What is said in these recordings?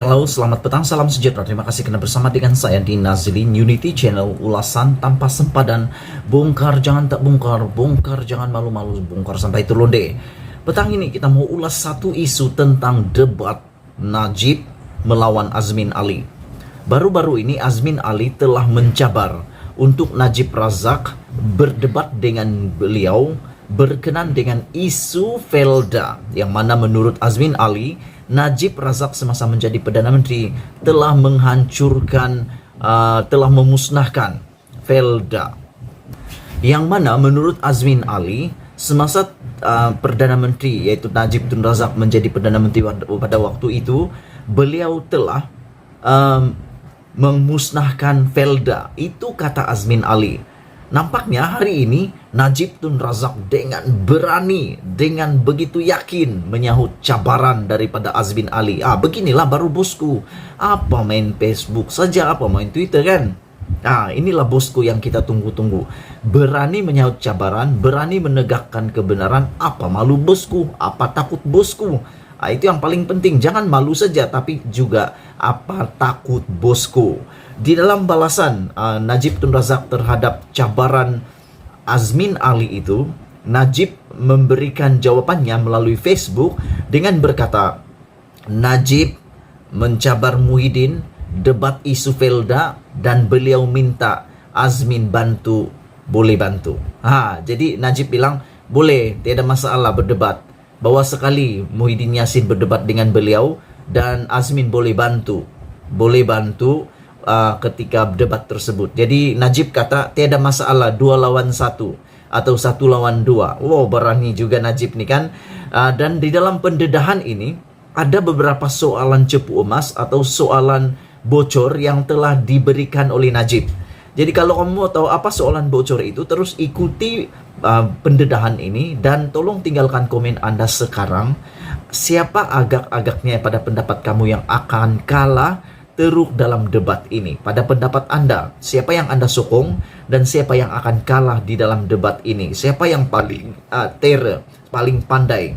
Halo, selamat petang, salam sejahtera. Terima kasih karena bersama dengan saya di Nazlin Unity Channel, ulasan tanpa sempadan. Bongkar jangan tak bongkar, bongkar jangan malu-malu, bongkar sampai terlonde. Petang ini kita mau ulas satu isu tentang debat Najib melawan Azmin Ali. Baru-baru ini Azmin Ali telah mencabar untuk Najib Razak berdebat dengan beliau berkenan dengan isu Felda, yang mana menurut Azmin Ali, Najib Razak semasa menjadi Perdana Menteri telah menghancurkan, telah memusnahkan Felda. Yang mana menurut Azmin Ali, semasa Perdana Menteri yaitu Najib Tun Razak menjadi Perdana Menteri pada waktu itu, beliau telah memusnahkan Felda. Itu kata Azmin Ali. Nampaknya hari ini Najib Tun Razak dengan berani, dengan begitu yakin menyahut cabaran daripada Azmin Ali. Beginilah baru bosku. Apa main Facebook saja, apa main Twitter kan? Inilah bosku yang kita tunggu-tunggu. Berani menyahut cabaran, berani menegakkan kebenaran. Apa malu bosku? Apa takut bosku? Itu yang paling penting. Jangan malu saja, tapi juga apa takut bosku. Di dalam balasan Najib Tun Razak terhadap cabaran Azmin Ali itu, Najib memberikan jawabannya melalui Facebook dengan berkata, Najib mencabar Muhyiddin debat isu Felda dan beliau minta Azmin bantu, boleh bantu. Jadi Najib bilang boleh, tiada masalah berdebat. Bawa sekali Muhyiddin Yassin berdebat dengan beliau dan Azmin boleh bantu. Boleh bantu ketika debat tersebut. Jadi Najib kata tiada masalah 2 lawan 1 atau 1 lawan 2. Wow, berani juga Najib nih kan. Dan di dalam pendedahan ini ada beberapa soalan cepu emas atau soalan bocor yang telah diberikan oleh Najib. Jadi kalau kamu mau tahu apa soalan bocor itu, terus ikuti pendedahan ini dan tolong tinggalkan komen Anda sekarang. Siapa agak-agaknya pada pendapat kamu yang akan kalah teruk dalam debat ini? Pada pendapat Anda, siapa yang Anda sokong dan siapa yang akan kalah di dalam debat ini? Siapa yang paling paling pandai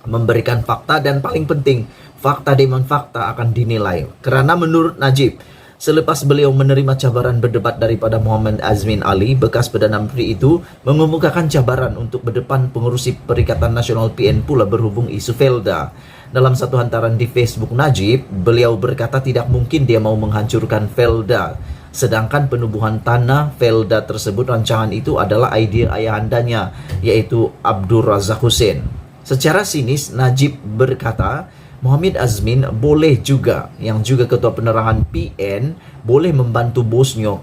memberikan fakta, dan paling penting, fakta demi fakta akan dinilai. Karena menurut Najib, selepas beliau menerima cabaran berdebat daripada Muhammad Azmin Ali, bekas Perdana Menteri itu mengemukakan cabaran untuk berdepan pengurusi Perikatan Nasional PN pula berhubung isu Felda. Dalam satu hantaran di Facebook Najib, beliau berkata tidak mungkin dia mau menghancurkan Felda. Sedangkan penubuhan tanah Felda tersebut, rancangan itu adalah ide ayahandanya, yaitu Abdul Razak Hussein. Secara sinis, Najib berkata, Muhammad Azmin boleh juga, yang juga ketua penerangan PN, boleh membantu bosnya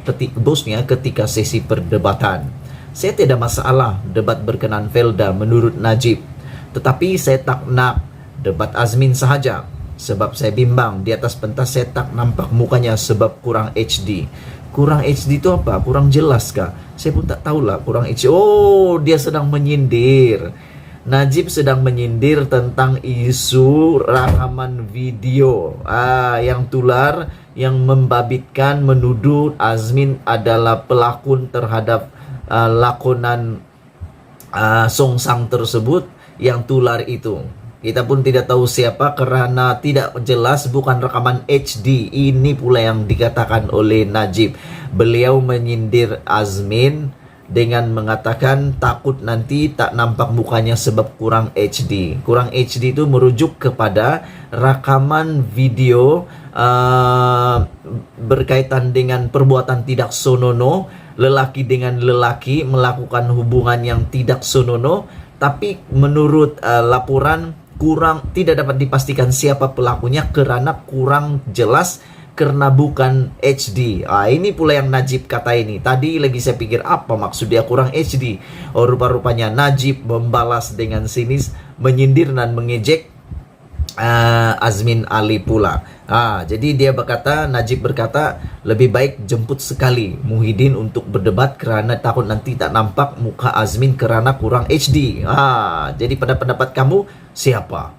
ketika sesi perdebatan. Saya tidak masalah debat berkenan Felda menurut Najib. Tetapi saya tak nak debat Azmin sahaja, sebab saya bimbang di atas pentas saya tak nampak mukanya sebab kurang HD. Kurang HD itu apa? Kurang jelas kah? Saya pun tak tahulah kurang HD. Oh, dia sedang menyindir. Najib sedang menyindir tentang isu rekaman video yang tular, yang membabitkan, menuduh Azmin adalah pelakon terhadap lakonan Songsang tersebut yang tular itu. Kita pun tidak tahu siapa karena tidak jelas, bukan rekaman HD. Ini pula yang dikatakan oleh Najib. Beliau menyindir Azmin dengan mengatakan takut nanti tak nampak mukanya sebab kurang HD. Kurang HD itu merujuk kepada rekaman video berkaitan dengan perbuatan tidak senonoh, lelaki dengan lelaki melakukan hubungan yang tidak senonoh, tapi menurut laporan tidak dapat dipastikan siapa pelakunya karena kurang jelas, karena bukan HD. Ini pula yang Najib kata ini. Tadi lagi saya pikir apa maksud dia kurang HD. Rupa-rupanya Najib membalas dengan sinis, menyindir dan mengejek Azmin Ali pula. Jadi dia berkata, Najib berkata, lebih baik jemput sekali Muhyiddin untuk berdebat kerana takut nanti tak nampak muka Azmin kerana kurang HD. Jadi pada pendapat kamu, siapa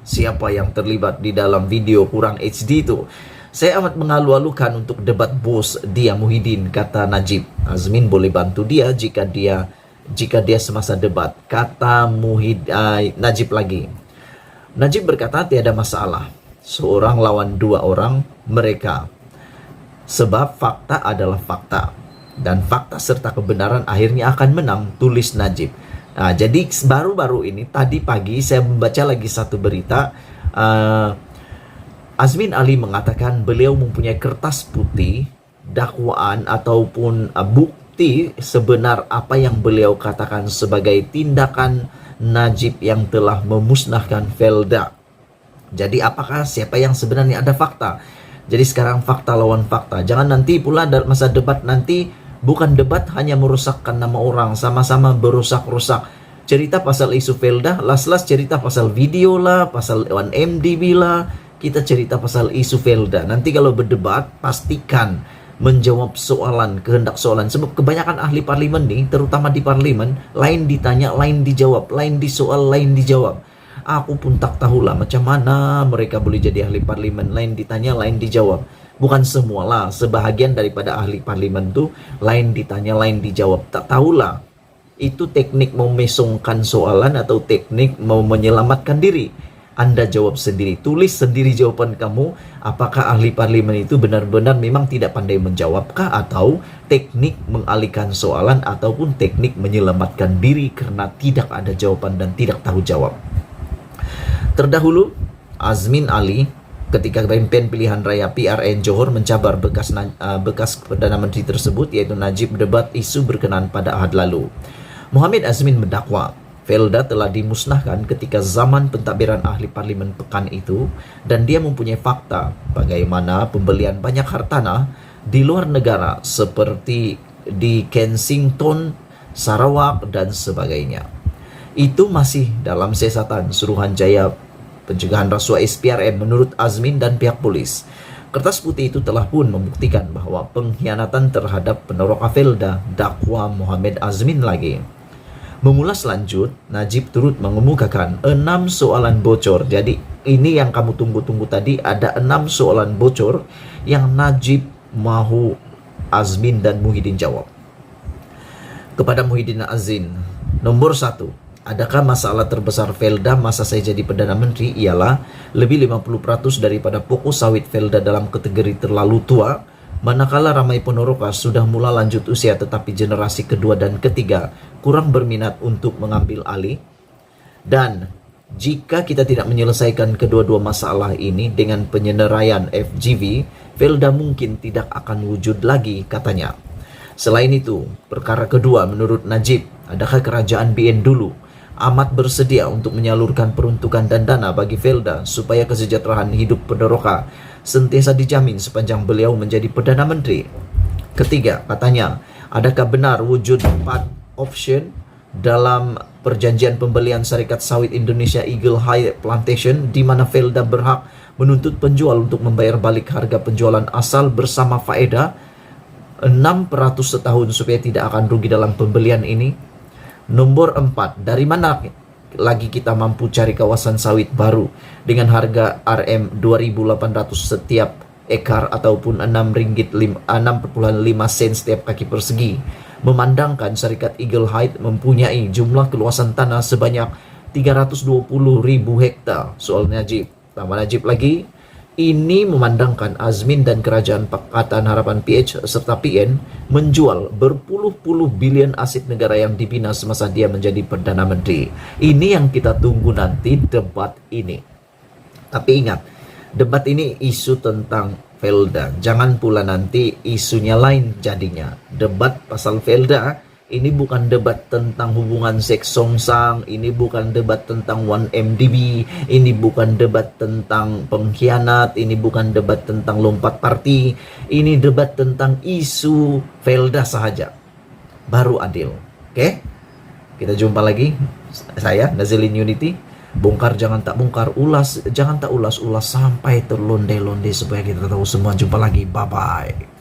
yang terlibat di dalam video kurang HD itu? Saya amat mengalu-alukan untuk debat bos dia Muhyiddin, kata Najib. Azmin boleh bantu dia jika dia semasa debat, kata Najib lagi. Najib berkata tiada masalah. seorang lawan dua orang mereka. Sebab fakta adalah fakta, dan fakta serta kebenaran akhirnya akan menang, tulis Najib. Nah, jadi baru-baru ini tadi pagi saya membaca lagi satu berita. Azmin Ali mengatakan beliau mempunyai kertas putih dakwaan ataupun bukti sebenar apa yang beliau katakan sebagai tindakan Najib yang telah memusnahkan Felda. Jadi apakah siapa yang sebenarnya ada fakta? Jadi sekarang fakta lawan fakta. Jangan nanti pula dalam masa debat nanti bukan debat hanya merusakkan nama orang, sama-sama berusak-rusak. Cerita pasal isu Felda, las-las cerita pasal video lah, pasal 1MDB lah, kita cerita pasal isu Felda. Nanti kalau berdebat pastikan menjawab soalan, kehendak soalan. Sebab kebanyakan ahli parlimen nih, terutama di parlimen, lain ditanya, lain dijawab, lain disoal, lain dijawab. Aku pun tak tahulah macam mana mereka boleh jadi ahli parlimen, lain ditanya, lain dijawab. Bukan semualah, sebahagian daripada ahli parlimen tuh lain ditanya, lain dijawab. Tak tahulah itu teknik mau mesongkan soalan atau teknik mau menyelamatkan diri. Anda jawab sendiri, tulis sendiri jawaban kamu. Apakah ahli parlimen itu benar-benar memang tidak pandai menjawabkah, atau teknik mengalihkan soalan, ataupun teknik menyelamatkan diri karena tidak ada jawaban dan tidak tahu jawab. Terdahulu, Azmin Ali ketika kempen pilihan raya PRN Johor mencabar bekas Perdana Menteri tersebut, yaitu Najib, debat isu berkenaan pada Ahad lalu. Muhammad Azmin mendakwa Felda telah dimusnahkan ketika zaman pentadbiran ahli parlimen pekan itu, dan dia mempunyai fakta bagaimana pembelian banyak hartanah di luar negara seperti di Kensington, Sarawak, dan sebagainya. Itu masih dalam siasatan Suruhanjaya Pencegahan Rasuah SPRM menurut Azmin dan pihak polis. Kertas putih itu telah pun membuktikan bahwa pengkhianatan terhadap peneroka Felda, dakwa Muhammad Azmin lagi. Mengulas lanjut, Najib turut mengemukakan 6 soalan bocor. Jadi ini yang kamu tunggu-tunggu tadi, ada 6 soalan bocor yang Najib mahu Azmin dan Muhyiddin jawab. Kepada Muhyiddin Azin, nomor 1, adakah masalah terbesar Felda masa saya jadi Perdana Menteri ialah lebih 50% daripada pokok sawit Felda dalam kategori terlalu tua, manakala ramai penoroka sudah mula lanjut usia tetapi generasi kedua dan ketiga kurang berminat untuk mengambil alih. Dan jika kita tidak menyelesaikan kedua-dua masalah ini dengan penyeneraian FGV, Felda mungkin tidak akan wujud lagi, katanya. Selain itu, perkara kedua menurut Najib, adakah kerajaan BN dulu amat bersedia untuk menyalurkan peruntukan dan dana bagi Felda supaya kesejahteraan hidup peneroka sentiasa dijamin sepanjang beliau menjadi Perdana Menteri. Ketiga, katanya, adakah benar wujud 4 option dalam perjanjian pembelian Syarikat Sawit Indonesia Eagle High Plantation, di mana Felda berhak menuntut penjual untuk membayar balik harga penjualan asal bersama faedah 6% setahun supaya tidak akan rugi dalam pembelian ini. Nomor 4, dari mana lagi kita mampu cari kawasan sawit baru dengan harga Rm 2.800 setiap ekar ataupun 6,5 sen setiap kaki persegi, memandangkan Syarikat Eagle Heights mempunyai jumlah keluasan tanah sebanyak 320.000 hektar. Soal Najib, tambah Najib lagi, ini memandangkan Azmin dan Kerajaan Pakatan Harapan PH serta PN menjual berpuluh-puluh bilion aset negara yang dibina semasa dia menjadi Perdana Menteri. Ini yang kita tunggu nanti, debat ini. Tapi ingat, debat ini isu tentang Felda. Jangan pula nanti isunya lain jadinya. Debat pasal Felda, ini bukan debat tentang hubungan seks songsang, ini bukan debat tentang 1MDB, ini bukan debat tentang pengkhianat, ini bukan debat tentang lompat parti, ini debat tentang isu Felda sahaja. Baru adil. Oke? Kita jumpa lagi. Saya Nazilin Unity. Bongkar jangan tak bongkar, ulas jangan tak ulas sampai terlonde-londe supaya kita tahu semua. Jumpa lagi, bye bye.